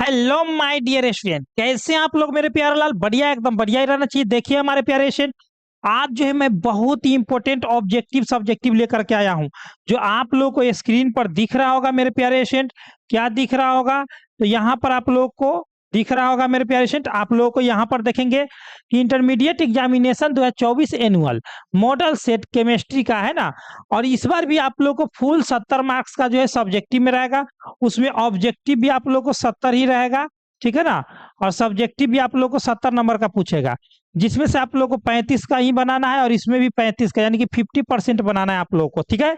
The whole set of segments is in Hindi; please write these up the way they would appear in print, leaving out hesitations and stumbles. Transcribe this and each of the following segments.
हेलो माय डियर स्टूडेंट, कैसे हैं आप लोग मेरे प्यारे लाल। बढ़िया, एकदम बढ़िया ही रहना चाहिए। देखिए हमारे प्यारे स्टूडेंट, आज जो है मैं बहुत ही इंपॉर्टेंट ऑब्जेक्टिव सब्जेक्टिव लेकर के आया हूं, जो आप लोग को स्क्रीन पर दिख रहा होगा मेरे प्यारे स्टूडेंट। क्या दिख रहा होगा? तो यहाँ पर आप लोग को दिख रहा होगा मेरे प्यारे स्टूडेंट, आप लोगों को यहाँ पर देखेंगे कि intermediate examination 2024 annual model set chemistry का है ना। और इस बार भी आप लोग को फुल 70 मार्क्स का जो है सब्जेक्टिव में रहेगा। उसमें ऑब्जेक्टिव भी आप लोग को 70 ही रहेगा, ठीक है ना। और सब्जेक्टिव भी आप लोग को 70 नंबर का पूछेगा, जिसमें से आप लोग को 35 का ही बनाना है और इसमें भी 35 का, यानी कि 50% बनाना है आप लोग को, ठीक है।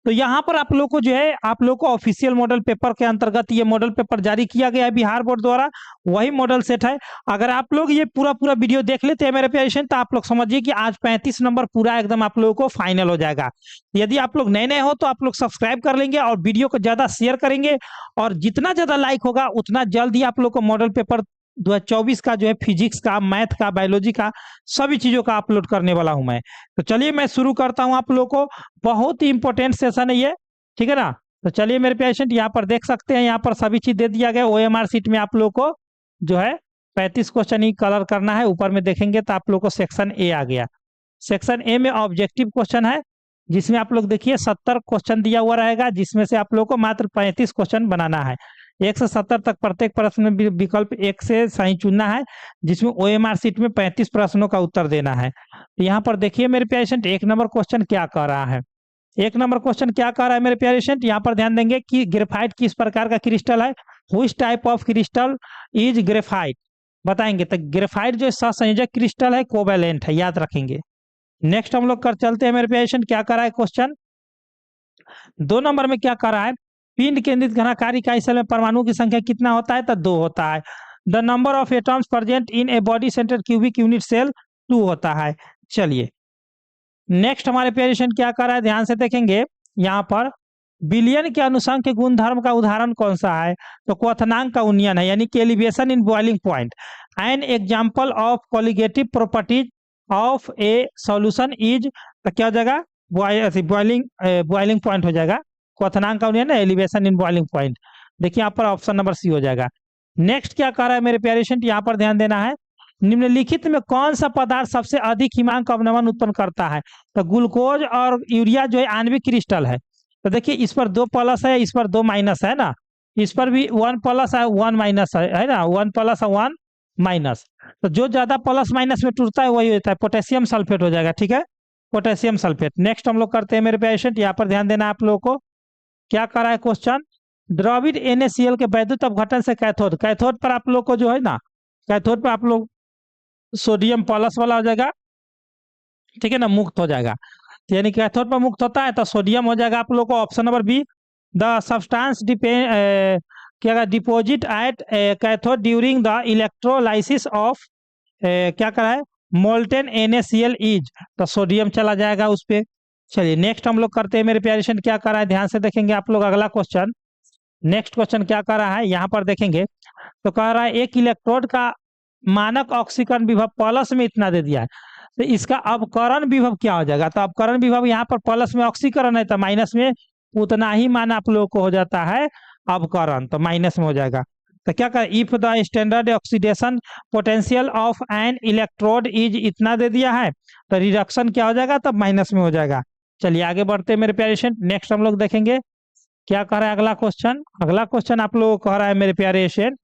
तो यहाँ पर आप लोग को जो है, आप लोग को ऑफिशियल मॉडल पेपर के अंतर्गत ये मॉडल पेपर जारी किया गया है बिहार बोर्ड द्वारा, वही मॉडल सेट है। अगर आप लोग ये पूरा पूरा वीडियो देख लेते हैं मेरे प्यारे, तो आप लोग समझिए कि आज 35 नंबर पूरा एकदम आप लोगों को फाइनल हो जाएगा। यदि आप लोग नए नए हो तो आप लोग सब्सक्राइब कर लेंगे और वीडियो को ज्यादा शेयर करेंगे, और जितना ज्यादा लाइक होगा उतना जल्द ही आप लोग को मॉडल पेपर 2024 का जो है फिजिक्स का, मैथ का, बायोलॉजी का, सभी चीजों का अपलोड करने वाला हूं मैं। तो चलिए मैं शुरू करता हूं आप लोग को। बहुत ही इंपॉर्टेंट सेशन है ये, ठीक है ना। तो चलिए मेरे पेशेंट, यहाँ पर देख सकते हैं, यहाँ पर सभी चीज दे दिया गया। ओएमआर सीट में आप लोग को जो है 35 क्वेश्चन ही कलर करना है। ऊपर में देखेंगे तो आप लोग को सेक्शन ए आ गया। सेक्शन ए में ऑब्जेक्टिव क्वेश्चन है, जिसमें आप लोग देखिए 70 क्वेश्चन दिया हुआ रहेगा, जिसमें से आप लोग को मात्र 35 क्वेश्चन बनाना है। 1 से 70 तक प्रत्येक प्रश्न में विकल्प 1 से सही चुनना है, जिसमें ओएमआर सीट में 35 प्रश्नों का उत्तर देना है। तो यहाँ पर देखिए मेरे पेशेंट, 1 नंबर क्वेश्चन क्या कह रहा है। 1 नंबर क्वेश्चन क्या कह रहा है मेरे प्यारे पेशेंट, यहाँ पर ध्यान देंगे कि ग्रेफाइट किस प्रकार का क्रिस्टल है। Which type of crystal is graphite, बताएंगे। तो ग्रेफाइट जो सहसंयोजक क्रिस्टल है, कोवैलेंट है, याद रखेंगे। नेक्स्ट हम लोग कर चलते हैं मेरे पेशेंट, क्या कर रहा है क्वेश्चन 2 नंबर में, क्या कर रहा है। पिंड केंद्रित घनाकार इकाई सेल में परमाणु की संख्या कितना होता है? तो 2 होता है। The number of atoms present in a body centre cubic unit cell 2 होता है। चलिए नेक्स्ट हमारे पेशेंट क्या कर रहा है, ध्यान से देखेंगे। यहाँ पर बिलियन के अनुसंग के गुणधर्म का उदाहरण कौन सा है? तो क्वथनांक का उन्नयन है, यानी कि elevation in boiling point. An example of colligative properties of A solution is, तो क्या हो जाएगा, बॉइलिंग पॉइंट हो जाएगा। क्वथनांक का उन्नयन है, एलिवेशन इन बॉइलिंग पॉइंट। देखिए यहाँ पर ऑप्शन नंबर सी हो जाएगा। नेक्स्ट क्या कर रहा है मेरे प्यारे पेशेंट, यहाँ पर ध्यान देना है। निम्नलिखित में कौन सा पदार्थ सबसे अधिक हिमांक अवनमन उत्पन्न करता है? तो ग्लूकोज और यूरिया जो है आणविक क्रिस्टल है। तो देखिए इस पर 2 प्लस है, इस पर 2 माइनस है ना। इस पर भी 1 प्लस है, 1 माइनस है ना, 1 प्लस है, 1 माइनस। तो जो ज्यादा प्लस माइनस में टूटता है वही होता है, पोटेशियम सल्फेट हो जाएगा, ठीक है, पोटेशियम सल्फेट। नेक्स्ट हम लोग करते हैं मेरे पेशेंट, यहाँ पर ध्यान देना आप लोगों को। क्या कर रहा है क्वेश्चन, द्रविड NaCl के वैद्युत अपघटन से कैथोड, कैथोड पर आप लोग को जो है ना, कैथोड पर आप लोग सोडियम प्लस वाला हो जाएगा, ठीक है ना, मुक्त हो जाएगा। तो यानी कैथोड पर मुक्त होता है तो सोडियम हो जाएगा आप लोग को। Option number B, the substance क्या deposit at cathode during the electrolysis of क्या करा है, मोल्टेन NaCl इज, तो सोडियम चला जाएगा उस पे। चलिए नेक्स्ट हम लोग करते हैं मेरे प्यारे स्टूडेंट, क्या कर रहा है, ध्यान से देखेंगे आप लोग। अगला क्वेश्चन, नेक्स्ट क्वेश्चन क्या कर रहा है, यहाँ पर देखेंगे तो कह रहा है एक इलेक्ट्रोड का मानक ऑक्सीकरण विभव प्लस में इतना दे दिया है, तो इसका अवकरण विभव क्या हो जाएगा? तो अवकरण विभव, यहाँ पर प्लस में ऑक्सीकरण है तो माइनस में उतना ही मान आप लोग को हो जाता है अवकरण, तो माइनस में हो जाएगा। तो क्या करें, if the standard oxidation potential of N electrode is, इतना दे दिया है तो रिडक्शन क्या हो जाएगा, तब माइनस में हो जाएगा। चलिए आगे बढ़ते हैं मेरे प्यारे स्टूडेंट, नेक्स्ट हम लोग देखेंगे क्या कह रहा है अगला क्वेश्चन। अगला क्वेश्चन आप लोग को कह रहा है मेरे प्यारे स्टूडेंट,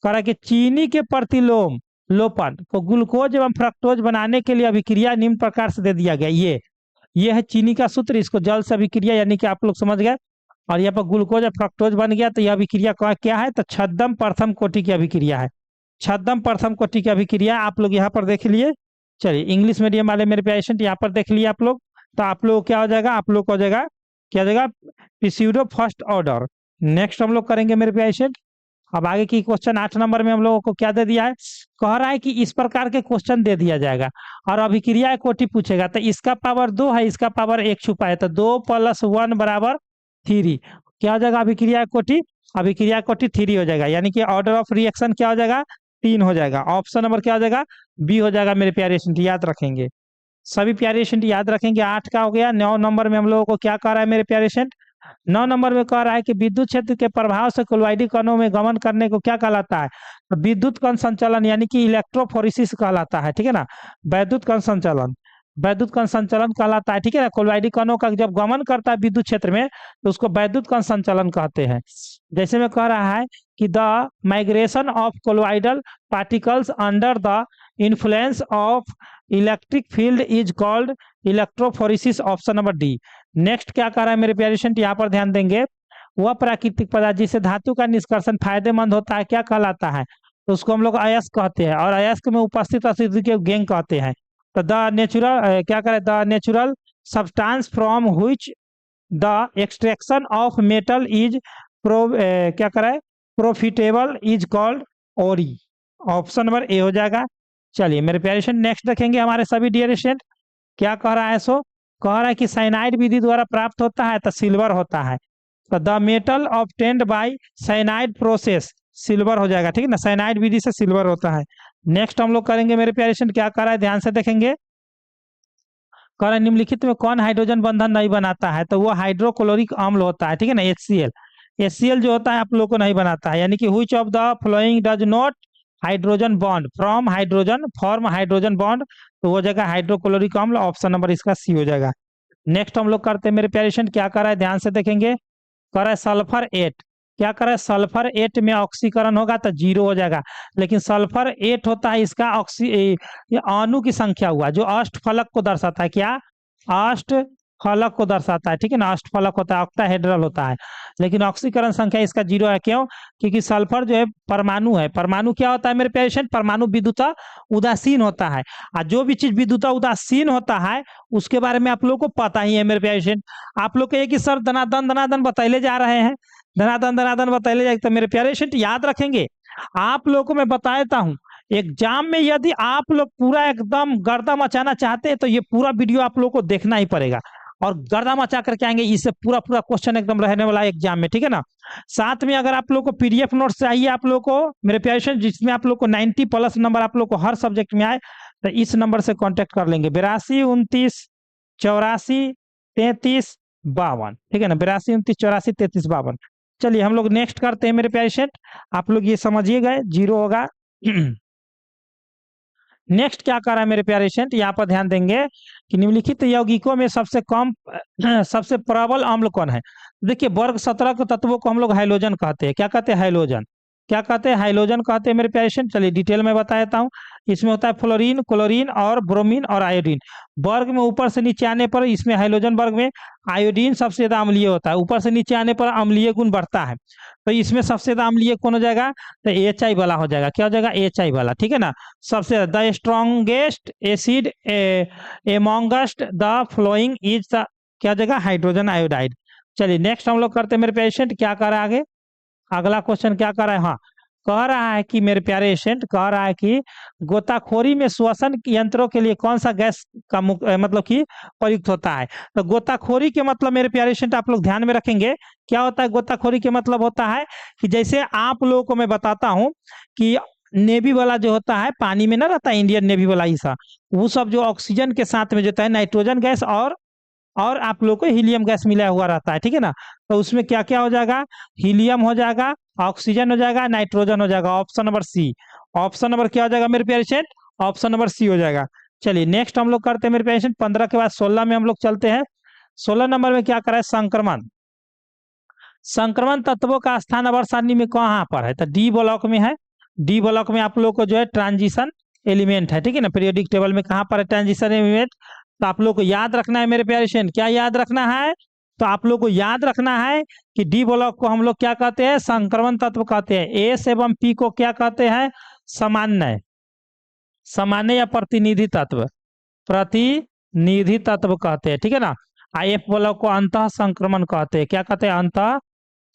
कह रहा है कि चीनी के प्रतिलोम लोपन को ग्लूकोज एवं फ्रक्टोज बनाने के लिए अभिक्रिया निम्न प्रकार से दे दिया गया। ये है चीनी का सूत्र, इसको जल से अभिक्रिया, यानी कि आप लोग समझ गए। और यहाँ पर ग्लूकोज और फ्रक्टोज बन गया, तो यह अभिक्रिया क्या है, तो छद्म प्रथम कोटि की अभिक्रिया है। छद्म प्रथम कोटि की अभिक्रिया आप लोग यहाँ पर देख लिए। चलिए इंग्लिश मीडियम वाले मेरे पेशेंट यहाँ पर देख लिए आप लोग, तो आप लोग क्या हो जाएगा, आप लोग को हो जाएगा क्या हो जाएगा, पिस्यूडो फर्स्ट ऑर्डर। नेक्स्ट हम लोग करेंगे मेरे पेशेंट। अब आगे की क्वेश्चन 8 नंबर में हम लोगों को क्या दे दिया है, कह रहा है कि इस प्रकार के क्वेश्चन दे दिया जाएगा और अभिक्रिया कोटि पूछेगा, तो इसका पावर 2 है, इसका पावर 1 छुपा है, तो 2 + 1 = 3। क्या हो जाएगा अभिक्रिया कोटि, अभिक्रिया कोटि 3 हो जाएगा, यानी कि ऑर्डर ऑफ रिएक्शन क्या हो जाएगा, 3 हो जाएगा। ऑप्शन नंबर क्या हो जाएगा, बी हो जाएगा मेरे प्यारे स्टूडेंट, याद रखेंगे, सभी प्यारे स्टूडेंट याद रखेंगे। 8 का हो गया। 9 नंबर में हम लोगों को क्या कह रहा है मेरे प्यारे स्टूडेंट, 9 नंबर में कह रहा है कि विद्युत क्षेत्र के प्रभाव से क्लोराइडी कणों में गमन करने को क्या कहलाता है? तो विद्युत कण संचलन यानी कि इलेक्ट्रोफोरेसिस कहलाता है, ठीक है ना। वैद्युत कण संचलन, वैद्युत कण संचलन कहलाता है, ठीक है ना। क्लोराइडी कणों का जब गमन करता है विद्युत क्षेत्र में तो उसको वैद्युत कण संचलन कहते हैं। जैसे में कह रहा है कि the migration of colloidal particles under the influence of electric field is called electrophoresis, option number D. Next क्या कह रहा है मेरे प्यारे स्टूडेंट, यहाँ पर ध्यान देंगे। वह प्राकृतिक पदार्थ जिसे धातु का निष्कर्षण फायदेमंद होता है क्या कहलाता है? तो उसको हम लोग अयस्क कहते हैं, और अयस्क में उपस्थित अशुद्धि के गैंग कहते हैं। तो द नेचुरल क्या करें, the natural substance from which the extraction of metal is क्या करें, प्रॉफिटेबल इज कॉल्ड ओरी, ऑप्शन नंबर ए हो जाएगा। चलिए मेरे प्यारे स्टूडेंट नेक्स्ट देखेंगे हमारे सभी डियर स्टूडेंट, क्या कह रहा है। सो कह रहा है कि साइनाइड विधि द्वारा प्राप्त होता है तो सिल्वर होता है। तो the metal obtained by cyanide process, silver हो जाएगा, ठीक है ना। साइनाइड विधि से सिल्वर होता है। नेक्स्ट हम लोग करेंगे मेरे प्यारे स्टूडेंट, क्या कर रहा है ध्यान से देखेंगे। कह रहा है निम्नलिखित में कौन हाइड्रोजन बंधन नहीं बनाता है? तो वो हाइड्रोक्लोरिक अम्ल होता है, ठीक है ना, HCl। HCl जो होता है आप लोग को नहीं बनाता है, यानी कि which of the flowing does not hydrogen bond from hydrogen form hydrogen bond, तो वो जगह हाइड्रोक्लोरिक अम्ल, ऑप्शन नंबर इसका सी हो जाएगा। नेक्स्ट हम लोग करते हैं मेरे प्यारे स्टूडेंट, क्या कर रहा है ध्यान से देखेंगे। कह रहा है सल्फर 8, क्या कर रहा है, सल्फर 8 में ऑक्सीकरण होगा तो 0 हो जाएगा। लेकिन सल्फर 8 होता है इसका ये अणु की संख्या हुआ जो अष्टफलक को दर्शाता है, क्या, अष्टफलक को दर्शाता है, ठीक है ना। अष्टफलक होता है, ऑक्टाहेड्रल होता है, लेकिन ऑक्सीकरण संख्या इसका 0 है। क्यों? क्योंकि सल्फर जो है परमाणु है। परमाणु क्या होता है मेरे पेशेंट, परमाणु विद्युता उदासीन होता है। और जो भी चीज विद्युता उदासीन होता है उसके बारे में आप लोग को पता ही है मेरे पेशेंट। आप लोग के कि सर धनाधन धनाधन बताइले जा रहे हैं, धनाधन धनाधन बताइले जाए, तो मेरे प्यारे स्टूडेंट याद रखेंगे। आप लोगों को मैं बता देता हूँ, एग्जाम में यदि आप लोग पूरा एकदम गर्दा मचाना चाहते हैं तो ये पूरा वीडियो आप लोग को देखना ही पड़ेगा, और गर्दा मचा करके आएंगे। इससे पूरा पूरा क्वेश्चन एकदम रहने वाला है एग्जाम में, ठीक है ना। साथ में अगर आप लोग को PDF नोट चाहिए आप लोग को मेरे प्यारे स्टूडेंट, जिसमें आप लोग को 90+ नंबर आप लोग को हर सब्जेक्ट में आए, तो इस नंबर से कॉन्टेक्ट कर लेंगे, 82 29 84 33 52, ठीक है ना, 82 29 84 33 52। चलिए हम लोग नेक्स्ट करते हैं मेरे प्यारे स्टूडेंट, आप लोग ये समझिए गए, 0 होगा। नेक्स्ट क्या कर रहा है मेरे प्यारे स्टूडेंट, यहाँ पर ध्यान देंगे कि निम्नलिखित यौगिकों में सबसे कम सबसे प्रबल अम्ल कौन है। देखिए वर्ग 17 के तत्वों को हम लोग हाइलोजन कहते हैं, क्या कहते हैं, हाइलोजन, क्या कहते हैं, हाइलोजन कहते हैं मेरे प्यारे स्टूडेंट। चलिए डिटेल में बता देता हूँ। इसमें होता है फ्लोरीन, क्लोरीन और ब्रोमीन और आयोडीन। वर्ग में ऊपर से नीचे आने पर इसमें हाइलोजन वर्ग में आयोडीन सबसे ज्यादा अम्लीय होता है, ऊपर से नीचे आने पर अम्लीय गुण बढ़ता है। तो इसमें सबसे ज्यादा अम्लीय कौन हो जाएगा, तो HI वाला हो जाएगा, क्या हो जाएगा, HI वाला, ठीक है ना। सबसे the strongest acid amongst the following is the, क्या हो जाएगा, हाइड्रोजन आयोडाइड। चलिए नेक्स्ट हम लोग करते हैं मेरे पेशेंट, क्या कर रहा है आगे, अगला क्वेश्चन क्या कर रहा है। हाँ, कह रहा है कि मेरे प्यारे स्टूडेंट, कह रहा है कि गोताखोरी में श्वसन यंत्रों के लिए कौन सा गैस का मतलब कि प्रयुक्त होता है। तो गोताखोरी के मतलब मेरे प्यारे स्टूडेंट आप लोग ध्यान में रखेंगे, क्या होता है गोताखोरी के मतलब होता है कि जैसे आप लोगों को मैं बताता हूँ कि नेवी वाला जो होता है पानी में ना रहता है, इंडियन नेवी वाला ईसा, वो सब जो ऑक्सीजन के साथ में जो है नाइट्रोजन गैस और आप लोग को हीलियम गैस मिला हुआ रहता है, ठीक है ना। तो उसमें क्या क्या हो जाएगा, हीलियम हो जाएगा, ऑक्सीजन हो जाएगा, नाइट्रोजन हो जाएगा, option number C. Option number क्या हो जाएगा मेरे प्यारे स्टूडेंट, ऑप्शन नंबर सी हो जाएगा। चलिए नेक्स्ट हम लोग करते हैं मेरे प्यारे स्टूडेंट, 15 के बाद 16 में हम लोग चलते हैं। 16 नंबर में क्या करा है, संक्रमण। संक्रमण तत्वों का स्थान अवर सारणी में कहाँ पर है, तो डी ब्लॉक में है। डी ब्लॉक में आप लोग को जो है ट्रांजिशन एलिमेंट है, ठीक है ना। पीरियोडिक टेबल में कहाँ पर है ट्रांजिशन एलिमेंट, तो आप लोग को याद रखना है मेरे प्यारे स्टूडेंट, क्या याद रखना है, तो आप लोग को याद रखना है कि डी ब्लॉक को हम लोग क्या कहते हैं, संक्रमण तत्व कहते हैं। एस एवं पी को क्या कहते हैं, सामान्य, सामान्य या प्रतिनिधि तत्व, प्रतिनिधि तत्व कहते हैं, ठीक है ना। F ब्लॉक को अंतः संक्रमण कहते हैं, क्या कहते हैं, अंतः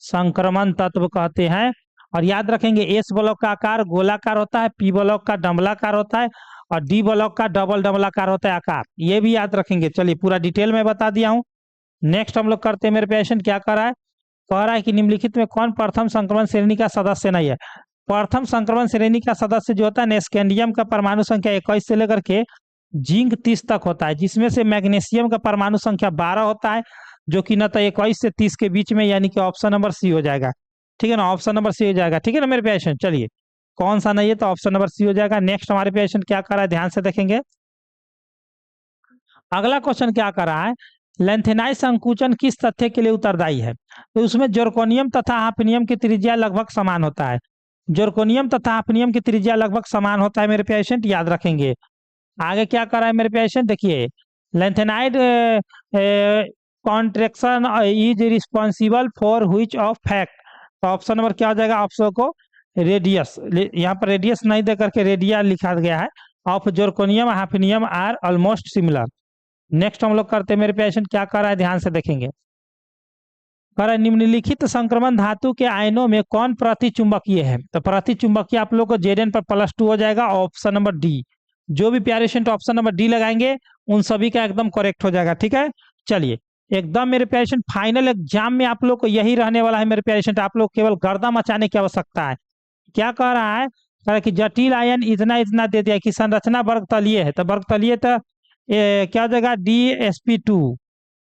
संक्रमण तत्व कहते हैं। और याद रखेंगे एस ब्लॉक का आकार गोलाकार होता है, पी ब्लॉक का डंबलाकार होता है, और डी ब्लॉक का डबल डंबलाकार होता है आकार, ये भी याद रखेंगे। चलिए पूरा डिटेल में बता दिया हूँ। नेक्स्ट हम लोग करते हैं मेरे पेशेंट, क्या कर रहा है, कह रहा है कि निम्नलिखित में कौन प्रथम संक्रमण श्रेणी का सदस्य नहीं है। प्रथम संक्रमण श्रेणी का सदस्य जो होता है स्कैंडियम का परमाणु संख्या 21 से लेकर के जिंक 30 तक होता है, जिसमें से मैग्नीशियम का परमाणु संख्या 12 होता है, जो कि न तो 21 से 30 के बीच में, यानी कि ऑप्शन नंबर सी हो जाएगा। ठीक है ना, ऑप्शन नंबर सी हो जाएगा। ठीक है ना मेरे पेशेंट, चलिए कौन सा नहीं है तो ऑप्शन नंबर सी हो जाएगा। नेक्स्ट हमारे पेशेंट क्या कर रहा है, ध्यान से देखेंगे। अगला क्वेश्चन क्या कर रहा है, लेंथेनाइज संकुचन किस तथ्य के लिए उत्तरदायी है? तो उसमें जर्कोनियम तथा हाफनियम की त्रिज्या लगभग समान होता है। जर्कोनियम तथा हाफनियम की त्रिज्या लगभग समान होता है मेरे पेशेंट, याद रखेंगे। आगे क्या कर रहा है मेरे पेशेंट, देखिए lanthanide contraction is responsible for which of fact. तो ऑप्शन नंबर क्या हो जाएगा, ऑप्शन को रेडियस, यहाँ पर रेडियस नहीं दे करके रेडिया लिखा गया है, of zirconium hafnium are almost similar. Next हम लोग करते हैं मेरे पेशेंट, क्या कर रहा है ध्यान से देखेंगे। कर रहा है निम्नलिखित संक्रमण धातु के आयनों में कौन प्रतिचुंबकीय है? तो प्रतिचुंबकीय आप लोग को जेडन पर +2 हो जाएगा, ऑप्शन नंबर डी। जो भी पेशेंट ऑप्शन नंबर डी लगाएंगे उन सभी का एकदम करेक्ट हो जाएगा। ठीक है, चलिए एकदम मेरे पेशेंट फाइनल एग्जाम में आप लोग को यही रहने वाला है मेरे पेशेंट, आप लोग केवल गर्दा मचाने की आवश्यकता है। क्या कह रहा है, कह रहा है कि जटिल आयन इतना इतना दे दिया कि संरचना वर्ग तलीय है, तो वर्ग तलीय तो क्या हो जाएगा, DsP2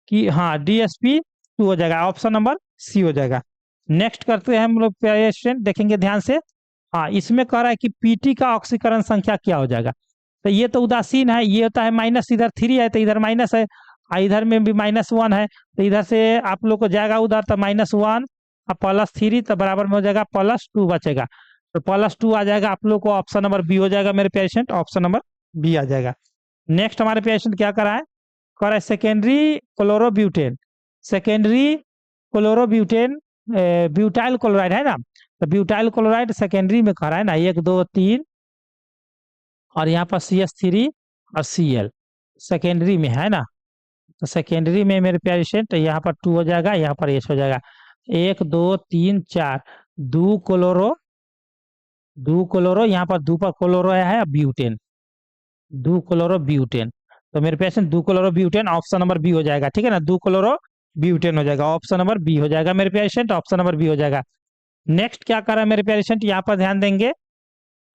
की, हाँ DsP2 हो जाएगा, ऑप्शन नंबर सी हो जाएगा। नेक्स्ट करते हैं हम लोग पेशेंट, देखेंगे ध्यान से। हाँ, इसमें कह रहा है कि पीटी का ऑक्सीकरण संख्या क्या हो जाएगा। तो ये तो उदासीन है, ये होता है माइनस, इधर 3 है तो इधर माइनस है, इधर में भी -1 है, तो इधर से आप लोग को जाएगा उधर, तो -1 और +3 तो बराबर में हो जाएगा +2 बचेगा, तो +2 आ जाएगा आप लोग को, ऑप्शन नंबर बी हो जाएगा मेरे पेशेंट, ऑप्शन नंबर बी आ जाएगा। नेक्स्ट हमारे पेशेंट क्या करा है, करा है secondary chlorobutane, secondary chlorobutane butyl chloride है ना, तो ब्यूटाइल क्लोराइड सेकेंडरी में करा है ना, 1 2 3 और यहाँ पर CH3 और Cl सेकेंडरी में है ना, तो सेकेंडरी में मेरे पेशेंट यहाँ पर 2 हो जाएगा, यहाँ पर H हो जाएगा, 1 2 3 4 2 क्लोरो, यहाँ पर 2 पर क्लोरो है ब्यूटेन, 2 क्लोरो ब्यूटेन, तो मेरे पेशेंट 2 chlorobutane, option number B हो जाएगा। ठीक है ना, 2 क्लोरो ब्यूटेन हो जाएगा, ऑप्शन नंबर बी हो जाएगा मेरे पेशेंट, ऑप्शन नंबर बी हो जाएगा। नेक्स्ट क्या कर रहा है मेरे पेशेंट, यहाँ पर ध्यान देंगे।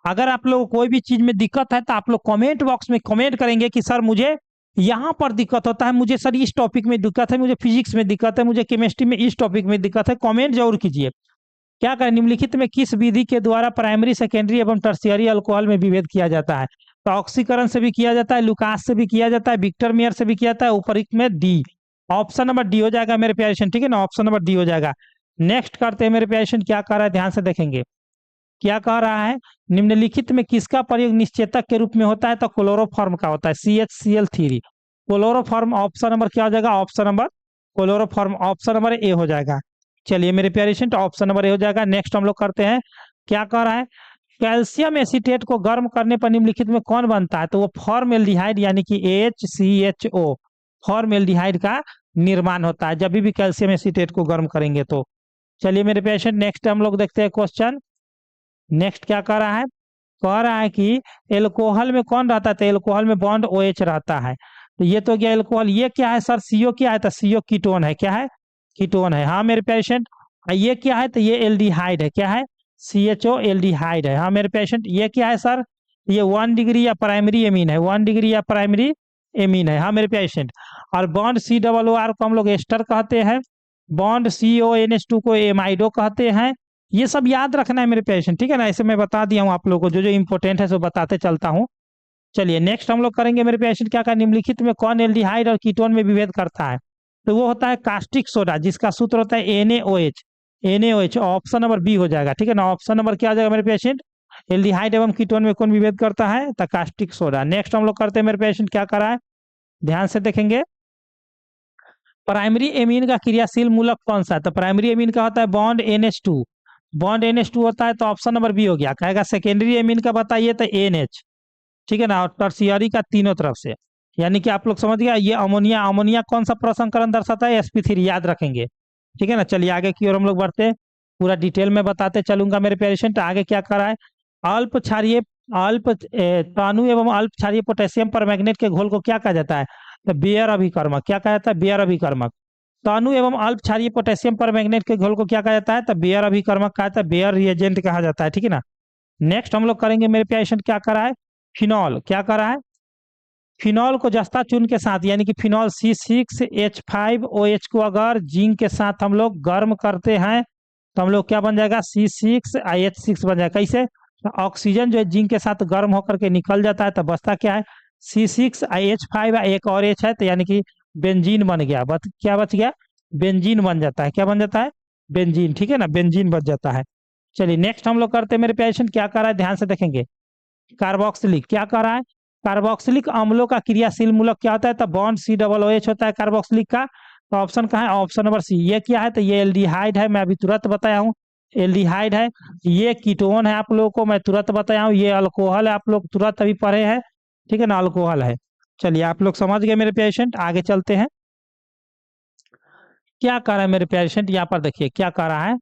अगर आप लोग कोई भी चीज में दिक्कत है तो आप लोग कमेंट बॉक्स में कमेंट करेंगे कि सर मुझे यहाँ पर दिक्कत होता है, मुझे सर इस टॉपिक में दिक्कत है, मुझे फिजिक्स में दिक्कत है, मुझे केमिस्ट्री में इस टॉपिक में दिक्कत है, कमेंट जरूर कीजिए। क्या करें, निम्नलिखित में किस विधि के द्वारा प्राइमरी सेकेंडरी एवं टर्शियरी अल्कोहल में विभेद किया जाता है? तो ऑक्सीकरण से भी किया जाता है, लुकास से भी किया जाता है, विक्टर मेयर से भी किया जाता है, ऊपरिक में डी, ऑप्शन नंबर डी हो जाएगा मेरे पेशेंट। ठीक है ना, ऑप्शन नंबर डी हो जाएगा। नेक्स्ट करते हैं मेरे पेशेंट, क्या कर रहा है ध्यान से देखेंगे। क्या कह रहा है, निम्नलिखित में किसका प्रयोग निश्चेतक के रूप में होता है? तो क्लोरोफॉर्म का होता है, CHCl3 क्लोरोफॉर्म, ऑप्शन नंबर क्या हो जाएगा, option number chloroform, option number A हो जाएगा। चलिए मेरे पेशेंट, ऑप्शन नंबर ए हो जाएगा। नेक्स्ट हम लोग करते हैं, क्या कह रहा है, कैल्शियम एसीटेट को गर्म करने पर निम्नलिखित में कौन बनता है? तो वो फॉर्मेल्डिहाइड यानी कि HCHO फॉर्मेल्डिहाइड का निर्माण होता है जब भी कैल्शियम एसीटेट को गर्म करेंगे तो। चलिए मेरे पेशेंट, नेक्स्ट हम लोग देखते हैं क्वेश्चन। नेक्स्ट क्या कह रहा है, कह रहा है कि एल्कोहल में कौन रहता है? तो एल्कोहल में बॉन्ड OH रहता है, तो ये तो गया एल्कोहल। ये क्या है सर, CO क्या है? तो CO कीटोन है, क्या है, कीटोन है। हाँ मेरे पेशेंट, ये क्या है? तो ये एल्डिहाइड है, क्या है, CHO एल्डिहाइड है। हाँ मेरे पेशेंट, ये क्या है सर? ये 1 डिग्री या प्राइमरी एमीन है, 1 डिग्री या प्राइमरी एमीन है। हाँ मेरे पेशेंट, और बॉन्ड COOR को हम लोग एस्टर कहते हैं, बॉन्ड CONH2 को एमाइडो कहते हैं। ये सब याद रखना है मेरे पेशेंट, ठीक है ना, ऐसे मैं बता दिया हूँ आप लोगों को, जो जो इंपॉर्टेंट है सो बताते चलता हूँ। चलिए नेक्स्ट हम लोग करेंगे मेरे पेशेंट, क्या कहा, निम्नलिखित में कौन एल्डिहाइड और कीटोन में विभेद करता है? तो वो होता है कास्टिक सोडा, जिसका सूत्र होता है NaOH, ऑप्शन नंबर बी हो जाएगा। ठीक है ना, ऑप्शन नंबर क्या आ जाएगा मेरे पेशेंट, एल्डिहाइड एवं कीटोन में कौन विभेद करता है? तो कास्टिक सोडा। नेक्स्ट हम लोग करते हैं मेरे पेशेंट, क्या करा है, ध्यान से देखेंगे। प्राइमरी एमीन का क्रियाशील मूलक कौन सा है? तो प्राइमरी एमीन का होता है बॉन्ड NH2, बॉन्ड NH2 होता है, तो ऑप्शन नंबर बी हो गया। कहेगा सेकेंडरी एमीन का बताइए, तो NH, ठीक है ना, और टर्शियरी का तीनों तरफ से, यानी कि आप लोग समझ गया। ये अमोनिया, अमोनिया कौन सा प्रसंकरण दर्शाता है? sp3, याद रखेंगे। ठीक है ना, चलिए आगे की ओर हम लोग बढ़ते, पूरा डिटेल में बताते चलूंगा मेरे पेशेंट। आगे क्या करा है, अल्प क्षारीय तानु एवं अल्प क्षारीय पोटेशियम परमैंगनेट के घोल को क्या कहा जाता है? तो बेयर अभिकर्मक, क्या कहा जाता है? बेयर अभिकर्मक। तानु एवं अल्प क्षारीय पोटेशियम परमैंगनेट के घोल को क्या कहा जाता है? तो बेयर अभिकर्मक कहा जाता है, बेयर रिएजेंट कहा जाता है। ठीक है ना, नेक्स्ट हम लोग करेंगे मेरे पेशेंट, क्या करा है, फिनॉल, क्या करा है, फिनॉल को जस्ता चून के साथ यानी कि फिनॉल C6H5OH को अगर जिंक के साथ हम लोग गर्म करते हैं तो हम लोग क्या बन जाएगा, C6H6 बन जाएगा। कैसे, ऑक्सीजन जो है जिंक के साथ गर्म होकर के निकल जाता है तो बचता क्या है, C6H5 एक और H है तो यानी कि बेंजीन बन गया। क्या बच गया, बेंजीन बन जाता है। क्या बन जाता है, बेंजीन। ठीक है ना, बेंजीन बच जाता है। चलिए नेक्स्ट हम लोग करते हैं मेरे पेशेंट, क्या कर रहा है ध्यान से देखेंगे। कार्बोक्सिलिक क्या कर रहा है, कार्बोक्सिलिक अम्लों का क्रियाशील मूलक क्या होता है, तो बॉन्ड COOH होता है कार्बोक्सिलिक का। तो ऑप्शन कहाँ है, ऑप्शन नंबर सी। ये क्या है, तो ये एल्डिहाइड है, मैं अभी तुरंत बताया हूँ एल्डिहाइड है। ये कीटोन है, आप लोगों को मैं तुरंत बताया हूँ। ये अल्कोहल है, आप लोग तुरंत अभी पढ़े हैं। ठीक है ना, अल्कोहल है। चलिए आप लोग समझ गए मेरे पेशेंट, आगे चलते हैं। क्या कर रहा है मेरे पेशेंट, यहाँ पर देखिए क्या कर रहा है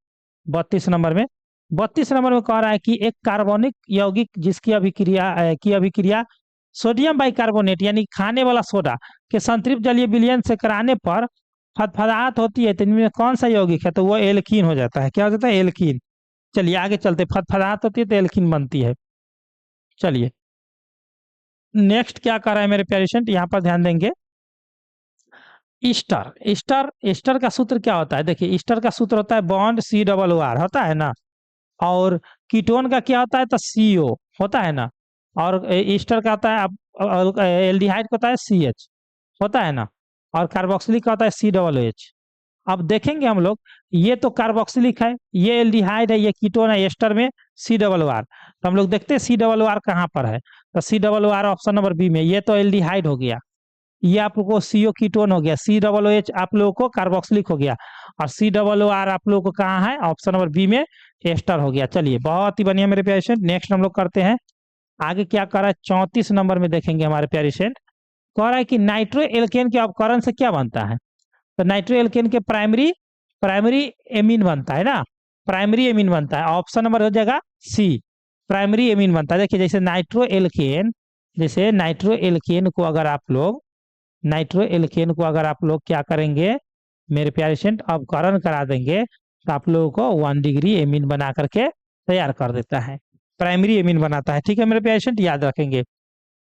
32 नंबर में। 32 नंबर में कह रहा है कि एक कार्बनिक यौगिक जिसकी अभिक्रिया सोडियम बाइकार्बोनेट यानी खाने वाला सोडा के संतृप्त जलीय विलयन से कराने पर फदफदाहट होती है, तो इनमें कौन सा यौगिक है, तो वो एल्कीन हो जाता है। क्या हो जाता है, एल्कीन। चलिए आगे चलते, फदफदाहट होती है तो एल्कीन बनती है। चलिए नेक्स्ट क्या कर रहा है मेरे पेशेंट, यहाँ पर ध्यान देंगे। ईस्टर ईस्टर ईस्टर का सूत्र क्या होता है, देखिए ईस्टर का सूत्र होता है बॉन्ड COOR होता है ना, और कीटोन का क्या होता है, तो CO होता है ना, और ईस्टर का होता है एल्डिहाइड का होता है CH होता है ना, और कार्बोक्सिलिक का होता है COOH। अब देखेंगे हम लोग, ये तो कार्बोक्सिलिक है, ये एल्डिहाइड है, ये कीटोन है, एस्टर में COOR। तो हम लोग देखते हैं COOR कहाँ पर है, तो COOR ऑप्शन नंबर बी में। ये तो एल्डिहाइड हो गया, ये आप लोगों को CO कीटोन हो गया, COOH आप लोगों को कार्बोक्सिलिक हो गया, और COOR आप लोगों को कहाँ है, ऑप्शन नंबर बी में एस्टर हो गया। चलिए बहुत ही बढ़िया मेरे पेशेंट, नेक्स्ट हम लोग करते हैं आगे। क्या कर रहा है 34 नंबर में देखेंगे हमारे पेशेंट, कह रहा है कि नाइट्रो एल्केन के अपकरण से क्या बनता है, तो नाइट्रो एल्केन के प्राइमरी एमीन बनता है ना, प्राइमरी एमीन बनता है। ऑप्शन नंबर हो जाएगा सी, प्राइमरी एमीन बनता है। देखिए जैसे नाइट्रो एल्केन को अगर आप लोग क्या करेंगे मेरे पेशेंट, अपकरण करा देंगे तो आप लोगों को 1 डिग्री एमीन बना करके तैयार कर देता है, प्राइमरी एमीन बनाता है। ठीक है मेरे पेशेंट, याद रखेंगे।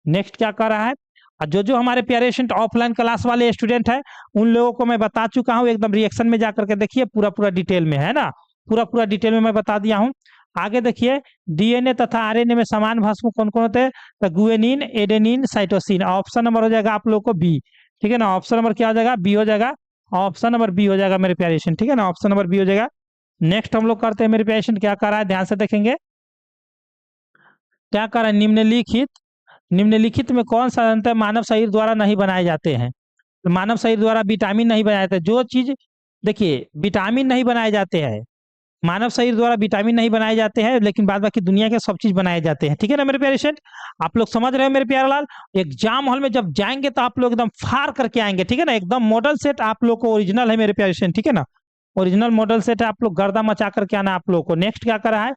नेक्स्ट क्या कर रहा है, और जो हमारे पेशेंट ऑफलाइन क्लास वाले स्टूडेंट है उन लोगों को मैं बता चुका हूँ, एकदम रिएक्शन में जाकर के देखिए, पूरा डिटेल में है ना, पूरा डिटेल में मैं बता दिया हूँ। आगे देखिए, DNA तथा RNA में समान भस्म कौन कौन होते हैं, तो गुएनिन, एडेनिन, साइटोसिन। ऑप्शन नंबर हो जाएगा आप लोग को बी। ठीक है ना, ऑप्शन नंबर क्या हो जाएगा, बी हो जाएगा, ऑप्शन नंबर बी हो जाएगा मेरे पेशेंट। ठीक है ना, ऑप्शन नंबर बी हो जाएगा। नेक्स्ट हम लोग करते हैं मेरे पेशेंट, क्या कर रहा है ध्यान से देखेंगे। क्या कर रहा है, निम्नलिखित में कौन सा अंतर मानव शरीर द्वारा नहीं बनाए जाते हैं, तो मानव शरीर द्वारा विटामिन नहीं बनाए जाते। जो चीज देखिए विटामिन नहीं बनाए जाते हैं, मानव शरीर द्वारा विटामिन नहीं बनाए जाते हैं, लेकिन बाद बाकी दुनिया के सब चीज बनाए जाते हैं। ठीक है ना मेरे पेशेंट, आप लोग समझ रहे हो मेरे प्यारे लाल। एग्जाम हॉल में जब जाएंगे तो आप लोग एकदम फार करके आएंगे। ठीक है ना, एकदम मॉडल सेट आप लोग को ओरिजिनल है मेरे पेशेंट। ठीक है ना, ओरिजिनल मॉडल सेट है, आप लोग गर्दा मचा करके आना आप लोग को। नेक्स्ट क्या करा है,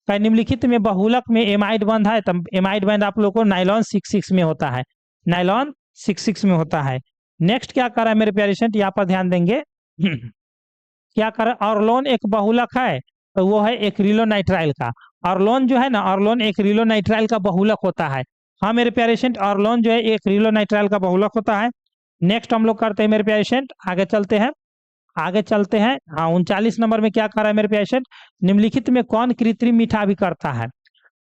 निम्नलिखित में बहुलक में एमाइड बंध है, तब एमाइड बंध आप लोग को नाइलॉन 66 में होता है, नाइलॉन 66 में होता है। नेक्स्ट क्या कर रहा है मेरे पेशेंट, यहाँ पर ध्यान देंगे। क्या कर रहा है, ऑर्लोन एक बहुलक है, तो वो है एक्रिलोनाइट्राइल का। ऑर्लोन जो है ना, ऑर्लोन एक्रिलोनाइट्राइल का बहुलक होता है। हाँ मेरे पेशेंट, ऑर्लोन जो है एक्रिलोनाइट्राइल का बहुलक होता है। नेक्स्ट हम लोग करते हैं मेरे पेशेंट, आगे चलते हैं। हाँ 39 नंबर में क्या कर रहा है मेरे पेशेंट, निम्नलिखित में कौन कृत्रिम मीठा भी करता है,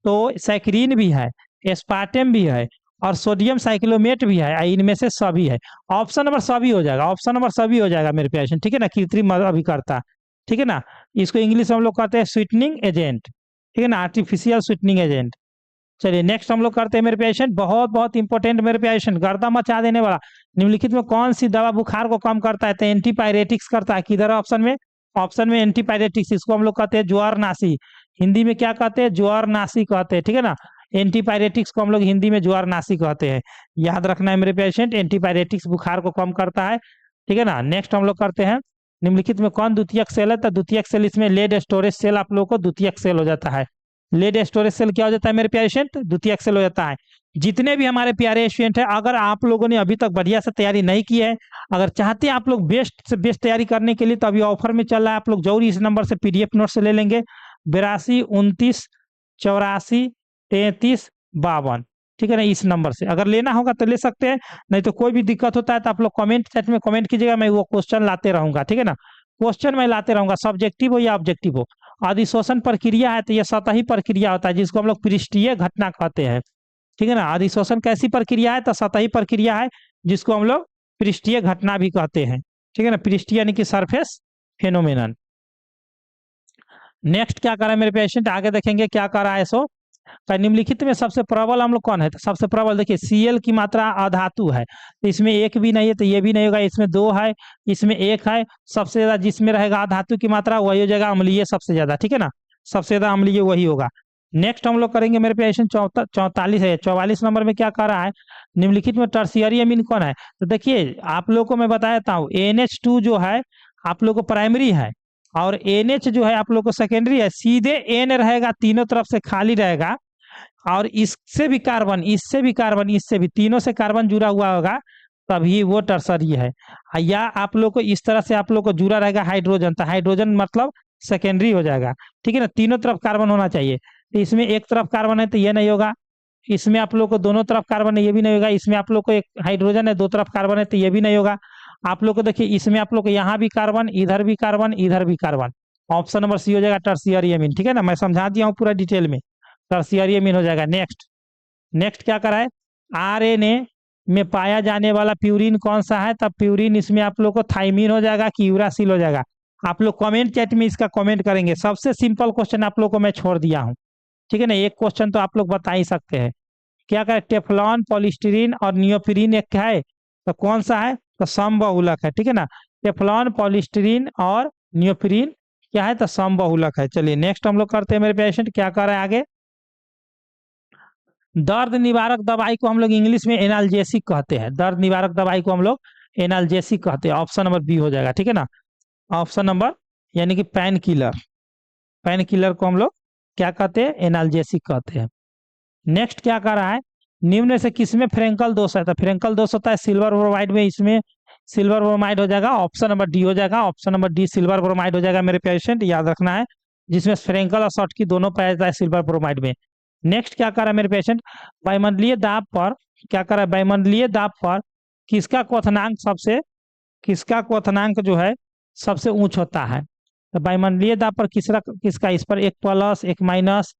तो सैकरीन भी है, एस्पार्टेम भी है, और सोडियम साइक्लोमेट भी है, इनमें से सभी है। ऑप्शन नंबर सभी हो जाएगा, ऑप्शन नंबर सभी हो जाएगा मेरे पेशेंट। ठीक है ना, कृत्रिम भी करता है। ठीक है ना, इसको इंग्लिश में हम लोग कहते हैं स्वीटनिंग एजेंट। ठीक है ना, आर्टिफिशियल स्वीटनिंग एजेंट। चलिए नेक्स्ट हम लोग करते हैं मेरे पेशेंट, बहुत इंपॉर्टेंट मेरे पेशेंट, गर्दा मचा देने वाला। निम्नलिखित में कौन सी दवा बुखार को कम करता है, तो एंटीपायरेटिक्स करता है। किधर ऑप्शन में एंटीपायरेटिक्स, इसको हम लोग कहते हैं ज्वारनाशी। हिंदी में क्या कहते हैं, ज्वारनाशी कहते हैं। ठीक है ना, एंटीपायरेटिक्स को हम लोग हिंदी में ज्वारनाशी कहते हैं, याद रखना है मेरे पेशेंट। एंटीपायरेटिक्स बुखार को कम करता है। ठीक है ना, नेक्स्ट हम लोग करते हैं, निम्नलिखित में कौन द्वितीयक सेल है, तो द्वितीयक सेल इसमें लेड स्टोरेज सेल आप लोगों को द्वितीयक सेल हो जाता है। लेड स्टोरेज सेल क्या हो जाता है मेरे प्यारे स्टूडेंट, द्वितीयक सेल हो जाता है। जितने भी हमारे प्यारे स्टूडेंट हैं, अगर आप लोगों ने अभी तक बढ़िया से तैयारी नहीं की है, अगर चाहते हैं आप लोग बेस्ट से बेस्ट तैयारी करने के लिए, तो अभी ऑफर में चल रहा है, आप लोग जरूर इस नंबर से PDF नोट से ले लेंगे, 82 29 84 33 52। ठीक है ना, इस नंबर से अगर लेना होगा तो ले सकते हैं, नहीं तो कोई भी दिक्कत होता है तो आप लोग कमेंट सेट में कमेंट कीजिएगा, मैं वो क्वेश्चन लाते रहूंगा, ठीक है ना। क्वेश्चन मैं लाते रहूंगा, सब्जेक्टिव हो या ऑब्जेक्टिव हो। अधिशोषण प्रक्रिया है तो यह सतही प्रक्रिया होता है जिसको हम लोग पृष्ठीय घटना कहते हैं, ठीक है ना। अधिशोषण कैसी प्रक्रिया है तो सतही प्रक्रिया है जिसको हम लोग पृष्ठीय घटना भी कहते हैं, ठीक है ना, पृष्ठीय यानी कि सरफेस फेनोमेनन। नेक्स्ट क्या कर रहा है मेरे पेशेंट, आगे देखेंगे क्या कर रहा है। सो निम्नलिखित में सबसे प्रबल हम लोग कौन है, तो सबसे प्रबल देखिए Cl की मात्रा अधातु है, तो इसमें एक भी नहीं है तो ये भी नहीं होगा, इसमें दो है, इसमें एक है। सबसे ज्यादा जिसमें रहेगा अधातु की मात्रा वही हो जाएगा अम्लीय सबसे ज्यादा, ठीक है ना, सबसे ज्यादा अम्लीय वही होगा। नेक्स्ट हम लोग करेंगे मेरे पेशेंट 44 है, 44 नंबर में क्या कर रहा है, निम्नलिखित में टर्शियरी अमीन कौन है। तो देखिए आप लोग को मैं बता देता हूँ, NH2 जो है आप लोग को प्राइमरी है, और NH जो है आप लोग को सेकेंडरी है। सीधे N रहेगा, तीनों तरफ से खाली रहेगा, और इससे भी कार्बन, इससे भी कार्बन, इससे भी, तीनों से कार्बन जुड़ा हुआ होगा, तभी वो टर्सरी है। या आप लोग को इस तरह से आप लोग को जुड़ा रहेगा हाइड्रोजन, तो हाइड्रोजन मतलब सेकेंडरी हो जाएगा, ठीक है ना। तीनों तरफ कार्बन होना चाहिए, तो इसमें एक तरफ कार्बन है तो ये नहीं होगा, इसमें आप लोग को दोनों तरफ कार्बन है ये भी नहीं होगा, इसमें आप लोग को एक हाइड्रोजन है दो तरफ कार्बन है तो ये भी नहीं होगा। आप लोग को देखिए इसमें आप लोग को यहाँ भी कार्बन, इधर भी कार्बन, इधर भी कार्बन, ऑप्शन नंबर सी हो जाएगा टर्शियरी अमीन, ठीक है ना। मैं समझा दिया हूँ पूरा डिटेल में, टर्शियरी अमीन हो जाएगा। नेक्स्ट नेक्स्ट क्या करा है, RNA में पाया जाने वाला प्यूरिन कौन सा है, तब प्यूरिन इसमें आप लोग को थाइमिन हो जाएगा कि यूरासिल हो जाएगा। आप लोग कमेंट चैट में इसका कमेंट करेंगे, सबसे सिंपल क्वेश्चन आप लोग को मैं छोड़ दिया हूँ, ठीक है ना। एक क्वेश्चन तो आप लोग बता ही सकते हैं। क्या करें, टेफ्लॉन, पॉलिस्टीरीन और नियोप्रीन एक है, तो कौन सा है, तो समबहुलक है, ठीक है ना। टेफ्लॉन, पॉलिस्टीरीन और नियोप्रीन क्या है, तो समबहुलक है। चलिए नेक्स्ट हम लोग करते हैं मेरे पेशेंट, क्या कर रहे हैं आगे। दर्द निवारक दवाई को हम लोग इंग्लिश में एनाल्जेसिक कहते हैं, दर्द निवारक दवाई को हम लोग एनाल्जेसिक कहते हैं, ऑप्शन नंबर बी हो जाएगा, ठीक है ना। ऑप्शन नंबर यानी कि पेन किलर, पेन किलर को हम लोग क्या कहते हैं, एनाल्जेसिक कहते हैं। नेक्स्ट क्या कर रहा है, निम्न से किसमें फ्रेंकल दोष है, तो फ्रेंकल दोष होता है सिल्वर ब्रोमाइड में, इसमें सिल्वर ब्रोमाइड हो जाएगा, ऑप्शन नंबर डी हो जाएगा, option number D silver bromide हो जाएगा मेरे पेशेंट, याद रखना है, जिसमें फ्रेंकल और शॉर्टकी दोनों पाया जाता है सिल्वर ब्रोमाइड में। नेक्स्ट क्या कर रहा है मेरे पेशेंट, वायुमंडलीय दाब पर क्या कर रहा है, वायुमंडलीय दाब पर किसका क्वथनांक सबसे, किसका क्वथनांक जो है सबसे ऊंच होता है, तो वायुमंडलीय दाब पर किसका किसका, इस पर एक प्लस एक माइनस,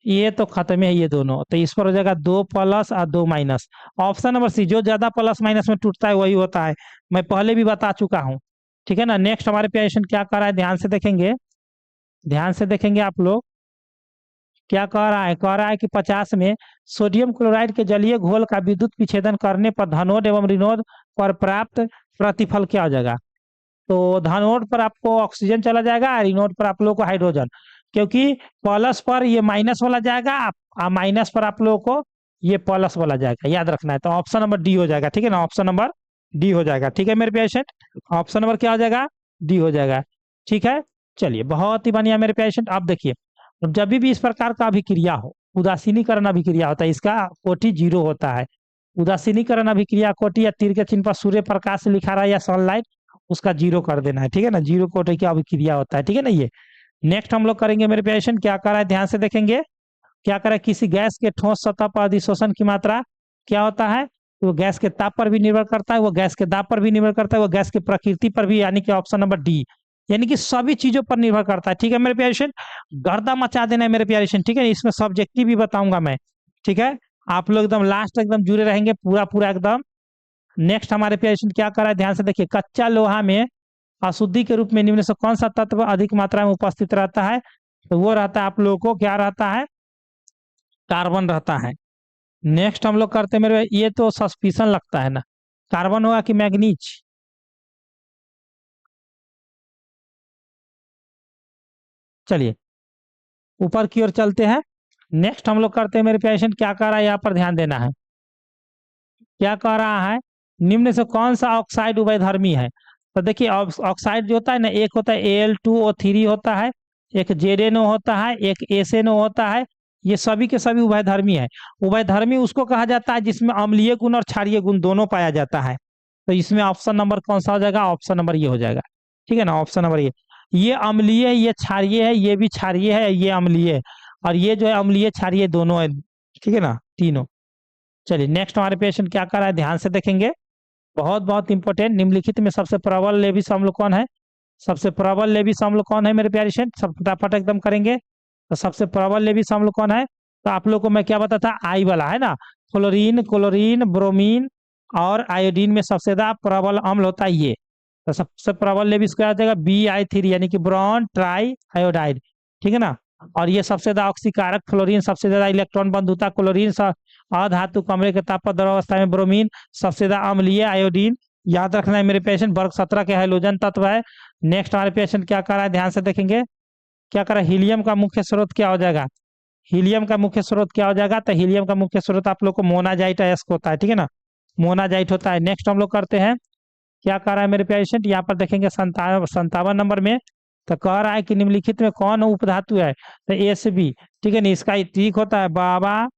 ये तो खत्म है ये दोनों, तो इस पर हो जाएगा दो प्लस और दो माइनस, ऑप्शन नंबर सी, जो ज्यादा प्लस माइनस में टूटता है वही होता है, मैं पहले भी बता चुका हूँ, ठीक है ना। नेक्स्ट हमारे पेशेंट क्या कर रहा है, ध्यान से देखेंगे, ध्यान से देखेंगे आप लोग, क्या कह रहा है, कह रहा है कि 50 में सोडियम क्लोराइड के जलीय घोल का विद्युत विच्छेदन करने पर धनोड एवं ऋणोद पर प्राप्त प्रतिफल क्या हो जाएगा, तो धनोड पर आपको ऑक्सीजन चला जाएगा, ऋणोड पर आप लोगों को हाइड्रोजन, क्योंकि प्लस पर ये माइनस वाला जाएगा, माइनस पर आप लोगों को ये प्लस वाला जाएगा, याद रखना है, तो ऑप्शन नंबर डी हो जाएगा, ठीक है ना, ऑप्शन नंबर डी हो जाएगा, ठीक है मेरे पेशेंट, ऑप्शन नंबर क्या हो जाएगा, डी हो जाएगा, ठीक है। चलिए बहुत ही बढ़िया मेरे पेशेंट, अब देखिए जब भी इस प्रकार का अभिक्रिया हो, उदासीनीकरण अभिक्रिया होता है, इसका कोटि 0 होता है। उदासीनीकरण अभिक्रिया कोटि या तीर के चिन्ह पर सूर्य प्रकाश से लिखा रहा है या सनलाइट, उसका 0 कर देना है, ठीक है ना, 0 कोटि की अभिक्रिया होता है, ठीक है ना ये। नेक्स्ट हम लोग करेंगे मेरे पेशेंट, क्या कर रहा है ध्यान से देखेंगे, क्या कर रहा है, किसी गैस के ठोस सतह पर अधिशोषण की मात्रा क्या होता है, तो वो गैस के ताप पर भी निर्भर करता है, वो गैस के दाब पर भी निर्भर करता है, वो गैस की प्रकृति पर भी, यानी कि ऑप्शन नंबर डी, यानी कि सभी चीजों पर निर्भर करता है, ठीक है मेरे प्यारे पेशेंट। गर्दा मचा देना है मेरे प्यारे पेशेंट, ठीक है, इसमें सब्जेक्टिव भी बताऊंगा मैं, ठीक है। आप लोग एकदम लास्ट एकदम जुड़े रहेंगे पूरा पूरा एकदम। नेक्स्ट हमारे पेशेंट क्या कर रहा है, ध्यान से देखिए, कच्चा लोहा में अशुद्धि के रूप में निम्न से कौन सा तत्व अधिक मात्रा में उपस्थित रहता है, तो वो रहता है आप लोगों को क्या रहता है, कार्बन रहता है। नेक्स्ट हम लोग करते हैं मेरे, ये तो सस्पिशन लगता है ना, कार्बन होगा कि मैग्नीज, चलिए ऊपर की ओर चलते हैं। नेक्स्ट हम लोग करते हैं मेरे पेशेंट, क्या कर रहा है, यहाँ पर ध्यान देना है, क्या कह रहा है, निम्न से कौन सा ऑक्साइड उभयधर्मी है, तो देखिए ऑक्साइड जो होता है ना, एक होता है Al2O3 होता है, एक ZnO होता है, एक SnO होता है, ये सभी के सभी उभयधर्मी है। उभयधर्मी उसको कहा जाता है जिसमें अम्लीय गुण और क्षारीय गुण दोनों पाया जाता है, तो इसमें ऑप्शन नंबर कौन सा हो जाएगा, ऑप्शन नंबर ये हो जाएगा, ठीक है ना, ऑप्शन नंबर ये अम्लीय है, ये क्षारीय है, ये भी क्षारीय है, ये अम्लीय है, और ये जो है अम्लीय क्षारीय दोनों है, ठीक है ना, तीनों। चलिए नेक्स्ट हमारे पेशेंट क्या कर रहा है, ध्यान से देखेंगे, बहुत बहुत इंपॉर्टेंट। निम्नलिखित में सबसे प्रबल लेविस अम्ल कौन है? सबसे प्रबल लेविस अम्ल कौन है मेरे प्यारे पेशेंट? सब फटाफट एकदम करेंगे। तो सबसे प्रबल लेविस अम्ल कौन है? तो आप लोग को मैं क्या बताता, आई वाला है ना, फ्लोरीन, क्लोरीन, ब्रोमीन और आयोडीन में सबसे ज्यादा प्रबल अम्ल होता है ये। तो सबसे प्रबल लेविस क्या आ जाएगा, BI3 यानी कि बोरॉन ट्राई आयोडाइड, ठीक है ना। और ये सबसे ज्यादा ऑक्सीकारक फ्लोरीन, सबसे ज्यादा इलेक्ट्रॉन बंधुता क्लोरीन, अधातु कमरे के ताप पर द्रव अवस्था में ब्रोमीन, सबसे ज्यादा अम्लीय आयोडीन। याद रखना है मेरे पेशेंट, वर्ग 17 के हाइड्रोजन तत्व है। नेक्स्ट हमारे पेशेंट क्या कर रहा है, ध्यान से देखेंगे, क्या कर रहा है, हीलियम का मुख्य स्रोत क्या हो जाएगा? हीलियम का मुख्य स्रोत क्या हो जाएगा? तो हीलियम का मुख्य स्रोत आप लोग को मोनाजाइट एस्क होता है, ठीक है ना, मोनाजाइट होता है। नेक्स्ट हम लोग करते हैं, क्या कह रहा है मेरे पेशेंट, यहाँ पर देखेंगे 57 नंबर में। तो कह रहा है कि निम्नलिखित में कौन उपधातु है? तो SB, ठीक है ना, इसका ठीक होता है बाबा,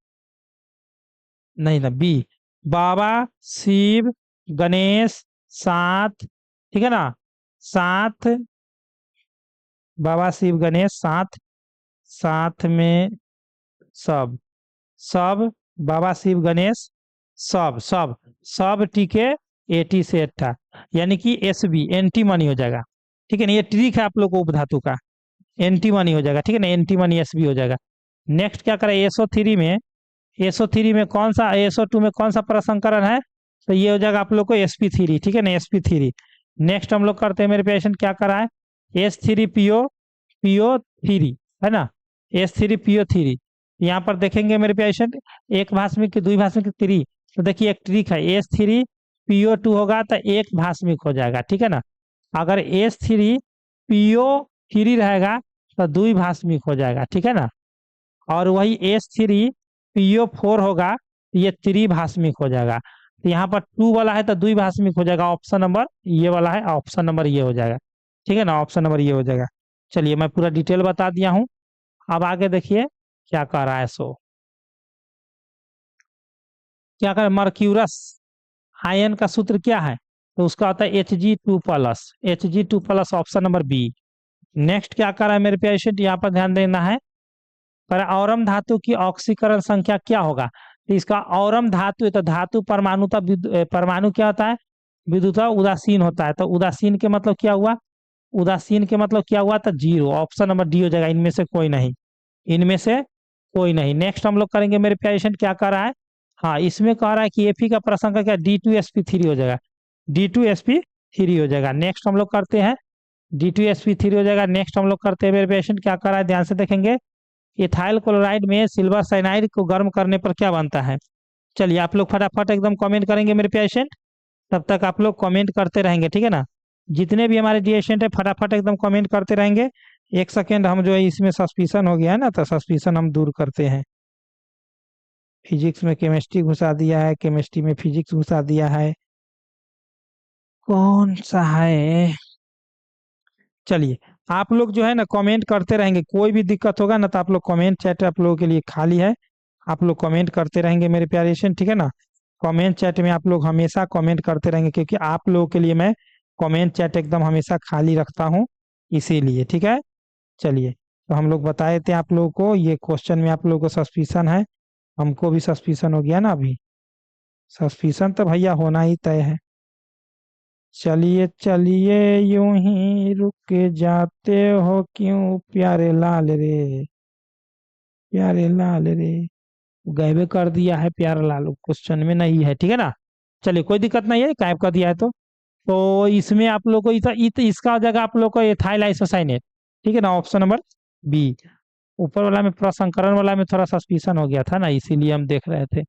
नहीं ना, बी, बाबा, शिव, गणेश, सात, ठीक है ना, सात, बाबा शिव गणेश सात, साथ में सब, सब, बाबा शिव गणेश, सब सब सब, ठीक है, 80 से 80, यानी कि SB एंटीमनी हो जाएगा, ठीक है ना। ये ट्रिक है आप लोग को उपधातु का, एंटीमनी हो जाएगा, ठीक है ना, एंटीमनी SB हो जाएगा। नेक्स्ट क्या करें, SO3 में, SO3 में कौन सा, SO2 में कौन सा प्रसंकरण है? तो ये हो जाएगा आप लोग को sp3, ठीक है ना, sp3। नेक्स्ट हम लोग करते हैं मेरे पेशेंट, क्या करा है, S3PO3, है ना, S3PO3। यहाँ पर देखेंगे मेरे पेशेंट, एक भास्मिक की, दुई भास्मिक की, त्रि, तो देखिए एक ट्रिक है, S3PO2 होगा तो एक भास्मिक हो जाएगा, ठीक है ना। अगर S3PO3 रहेगा तो दुई भास्मिक हो जाएगा, ठीक है ना। और वही S3PO4 होगा तो ये त्रिभास्मिक हो जाएगा। तो यहाँ पर 2 वाला है तो द्विभास्मिक हो जाएगा, ऑप्शन नंबर ये वाला है, ऑप्शन नंबर ये हो जाएगा, ठीक है ना, ऑप्शन नंबर ये हो जाएगा। चलिए मैं पूरा डिटेल बता दिया हूँ, अब आगे देखिए क्या कह रहा है। सो क्या कर, मर्क्यूरस आयन का सूत्र क्या है? तो उसका होता है Hg2+, Hg2+, option number B. Next क्या कर रहा है मेरे पेशेंट, यहाँ पर ध्यान देना है, पर औरम धातु की ऑक्सीकरण संख्या क्या होगा? तो इसका औरम धातु है तो धातु परमाणुता परमाणु क्या होता है, विद्युता उदासीन होता है। तो उदासीन के मतलब क्या हुआ, उदासीन के मतलब क्या हुआ, तो 0, ऑप्शन नंबर डी हो जाएगा, इनमें से कोई नहीं, इनमें से कोई नहीं। नेक्स्ट हम लोग करेंगे मेरे पेशेंट, क्या कर रहा है, हाँ इसमें कह रहा है कि Fe का प्रसंग क्या, D2sp3 हो जाएगा, D2sp3 हो जाएगा। नेक्स्ट हम लोग करते हैं, D2sp3 हो जाएगा। नेक्स्ट हम लोग करते हैं मेरे पेशेंट, क्या कर रहा है, ध्यान से देखेंगे, इथाइल क्लोराइड में सिल्वर साइनाइड को गर्म करने पर क्या बनता है? चलिए आप लोग फटाफट एकदम कमेंट करेंगे मेरे पेशेंट, तब तक आप लोग कमेंट करते रहेंगे, ठीक है ना। जितने भी हमारे डिएशेंट है फटाफट एकदम कमेंट करते रहेंगे। एक सेकेंड, हम जो है इसमें सस्पिशन हो गया है ना, तो सस्पिशन हम दूर करते हैं। फिजिक्स में केमिस्ट्री घुसा दिया है, केमिस्ट्री में फिजिक्स घुसा दिया है, कौन सा है? चलिए आप लोग जो है ना कमेंट करते रहेंगे, कोई भी दिक्कत होगा ना तो आप लोग कमेंट चैट आप लोगों के लिए खाली है, आप लोग कमेंट करते रहेंगे मेरे प्यारे एशियन, ठीक है ना। कमेंट चैट में आप लोग हमेशा कमेंट करते रहेंगे, क्योंकि आप लोगों के लिए मैं कमेंट चैट एकदम हमेशा खाली रखता हूँ, इसीलिए, ठीक है। चलिए तो हम लोग बताए थे आप लोगों को, ये क्वेश्चन में आप लोगों को सस्पिशन है, हमको भी सस्पिशन हो गया ना अभी, सस्पिशन तो भैया होना ही तय है। चलिए चलिए यूं ही रुक के जाते हो क्यों प्यारे लाल रे, प्यारे लाल रे, गायबे कर दिया है प्यारा लाल, क्वेश्चन में नहीं है, ठीक है ना। चलिए कोई दिक्कत नहीं है, गायब कर दिया है तो इसमें आप लोग को इसका हो जाएगा आप लोग को एथाइल आइसोसाइनेट, ठीक है ना, ऑप्शन नंबर बी। ऊपर वाला में प्रसंकरण वाला में थोड़ा सस्पिशन हो गया था ना, इसीलिए हम देख रहे थे।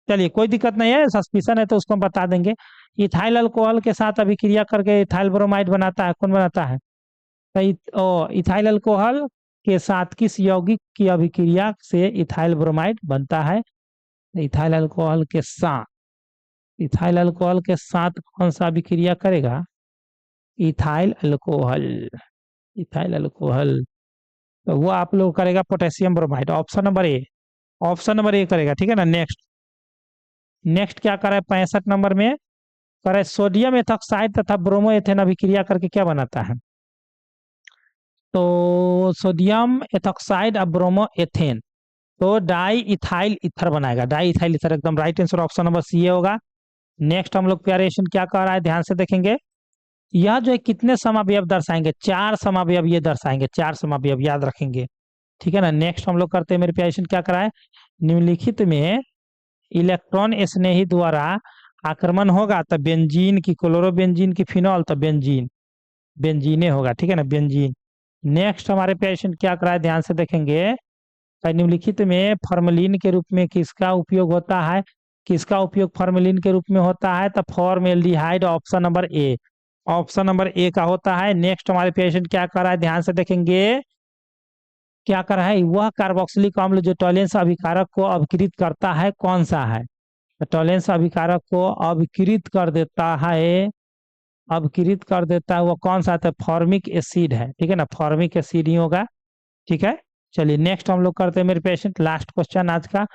चलिए कोई दिक्कत नहीं है, सस्पिशन है तो उसको हम बता देंगे। इथाइल अल्कोहल के साथ अभिक्रिया करके इथाइल ब्रोमाइड बनाता है, कौन बनाता है? तो इथाइल अल्कोहल के साथ किस यौगिक की अभिक्रिया से इथाइल ब्रोमाइड बनता है? इथाइल अल्कोहल के साथ, इथाइल अल्कोहल के साथ कौन सा अभिक्रिया करेगा? इथाइल अल्कोहल, इथाइल अल्कोहल, तो वो आप लोग करेगा potassium bromide, option number A, option number A करेगा, ठीक है ना। नेक्स्ट, नेक्स्ट क्या करे 65 नंबर में, करे सोडियम एथॉक्साइड तथा ब्रोमो एथेन अभिक्रिया करके क्या बनाता है? तो सोडियम एथॉक्साइड और ब्रोमो एथेन, तो डाई इथाइल ईथर बनाएगा, डाई इथाइल ईथर, एकदम right answer option number C होगा। नेक्स्ट हम लोग प्यारे एशियन क्या कह रहा है, ध्यान से देखेंगे। यह जो है कितने समावयव दर्शाएंगे, 4 समावयव ये दर्शाएंगे, 4 समावयव याद रखेंगे, ठीक है ना। नेक्स्ट हम लोग करते हैं मेरे प्यारे एशियन क्या करा है, निम्नलिखित में इलेक्ट्रॉन स्नेही द्वारा आक्रमण होगा तो बेंजीन की, क्लोरोबेंजीन की, फिनॉल, तो बेंजीन, बेंजीने होगा, ठीक है ना, बेंजीन। नेक्स्ट हमारे पेशेंट क्या कराए, ध्यान से देखेंगे। निम्नलिखित में फॉर्मेलिन के रूप में किसका उपयोग होता है, किसका उपयोग फॉर्मेलिन के रूप में होता है, तो formaldehyde, option number A, option number A का होता है। नेक्स्ट हमारे पेशेंट क्या कर रहा है, ध्यान से देखेंगे, क्या कर रहा है, वह कार्बोक्सिलिक अम्ल जो टॉलेंस अभिकारक को अभिकृत करता है कौन सा है, तो टॉलेंस अभिकारक को अभिकृत कर देता है, अभिकृत कर देता है वो कौन सा, तो फॉर्मिक एसिड है, ठीक है ना, फॉर्मिक एसिड ही होगा, ठीक है। चलिए नेक्स्ट हम लोग करते हैं मेरे पेशेंट, लास्ट क्वेश्चन आज का,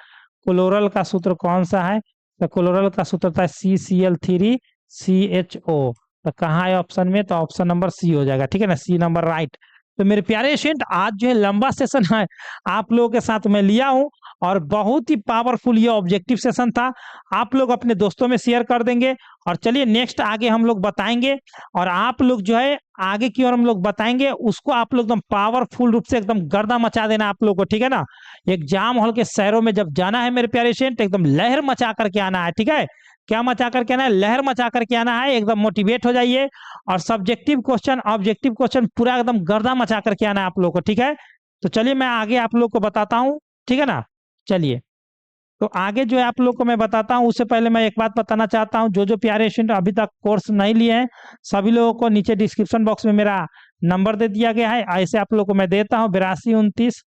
क्लोरल का सूत्र कौन सा है, तो क्लोरल का सूत्र था CCl3CHO, तो कहाँ है ऑप्शन में, तो ऑप्शन नंबर सी हो जाएगा, ठीक है ना, सी नंबर राइट। तो मेरे प्यारे स्टूडेंट आज जो है लंबा सेशन है आप लोगों के साथ मैं लिया हूं, और बहुत ही पावरफुल ये ऑब्जेक्टिव सेशन था, आप लोग अपने दोस्तों में शेयर कर देंगे। और चलिए नेक्स्ट आगे हम लोग बताएंगे, और आप लोग जो है आगे की ओर हम लोग बताएंगे, उसको आप लोग एकदम पावरफुल रूप से एकदम गर्दा मचा देना आप लोग को, ठीक है ना। एग्जाम हॉल के शहरों में जब जाना है मेरे प्यारे स्टूडेंट, एकदम लहर मचा करके आना है, ठीक है, क्या मचा करके आना है, लहर मचा करके आना है, एकदम मोटिवेट हो जाइए। और सब्जेक्टिव क्वेश्चन, ऑब्जेक्टिव क्वेश्चन पूरा एकदम गर्दा मचा करके आना है आप लोग को, ठीक है। तो चलिए मैं आगे आप लोग को बताता हूँ, ठीक है ना। चलिए तो आगे जो है आप लोग को मैं बताता हूँ, उससे पहले मैं एक बात बताना चाहता हूँ, जो जो प्यारे स्टूडेंट अभी तक कोर्स नहीं लिए हैं सभी लोगों को नीचे डिस्क्रिप्शन बॉक्स में मेरा नंबर दे दिया गया है, ऐसे आप लोग को मैं देता हूँ 82 29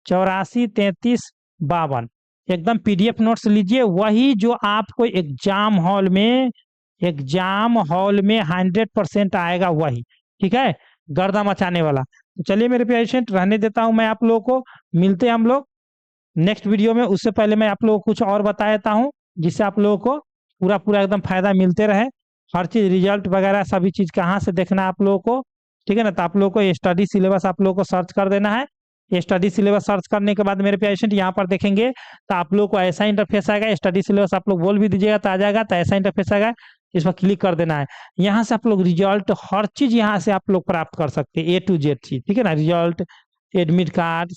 84 33 52, एकदम PDF नोट्स लीजिए, वही जो आपको एग्जाम हॉल में, एग्जाम हॉल में 100% आएगा वही, ठीक है, गर्दा मचाने वाला। तो चलिए मेरे पेशेंट रहने देता हूं मैं आप लोगों को, मिलते हैं हम लोग नेक्स्ट वीडियो में। उससे पहले मैं आप लोगों को कुछ और बता देता हूं, जिससे आप लोगों को पूरा पूरा एकदम फायदा मिलते रहे, हर चीज रिजल्ट वगैरह सभी चीज कहाँ से देखना है आप लोगों को, ठीक है ना। तो आप लोगों को स्टडी सिलेबस आप लोगों को सर्च कर देना है, स्टडी सिलेबस सर्च करने के बाद मेरे पेशेंट यहाँ पर देखेंगे तो आप लोग को ऐसा इंटरफेस आएगा, स्टडी सिलेबस आप लोग बोल भी दीजिएगा तो आ जाएगा, तो ऐसा इंटरफेस आएगा, इस पर क्लिक कर देना है। यहाँ से आप लोग रिजल्ट हर चीज यहाँ से आप लोग प्राप्त कर सकते हैं, A to Z चीज, ठीक है ना, रिजल्ट, एडमिट कार्ड,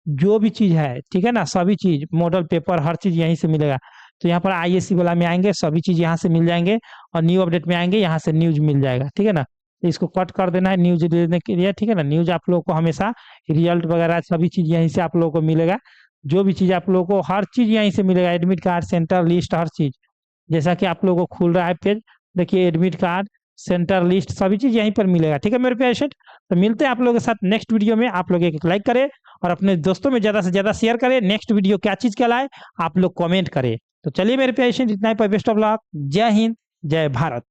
जो भी चीज है, ठीक है ना, सभी चीज, मॉडल पेपर, हर चीज यहीं से मिलेगा। तो यहाँ पर ISC वाला में आएंगे, सभी चीज यहाँ से मिल जाएंगे, और न्यू अपडेट में आएंगे, यहाँ से न्यूज मिल जाएगा, ठीक है ना। तो इसको कट कर देना है न्यूज देने के लिए, ठीक है ना। न्यूज आप लोगों को हमेशा रिजल्ट वगैरह सभी चीज यहीं से आप लोगों को मिलेगा, जो भी चीज आप लोगों को हर चीज यहीं से मिलेगा, एडमिट कार्ड, सेंटर लिस्ट, हर चीज। जैसा कि आप लोगों को खुल रहा है पेज, देखिए एडमिट कार्ड, सेंटर लिस्ट, सभी चीज यहीं पर मिलेगा, ठीक है मेरे पेशेंट। तो मिलते हैं आप लोगों के साथ नेक्स्ट वीडियो में, आप लोग एक लाइक करें और अपने दोस्तों में ज्यादा से ज्यादा शेयर करें, नेक्स्ट वीडियो क्या चीज कहलाए आप लोग कमेंट करें। तो चलिए मेरे पेशेंट इतना ही, बेस्ट ऑफ लक, जय हिंद, जय भारत।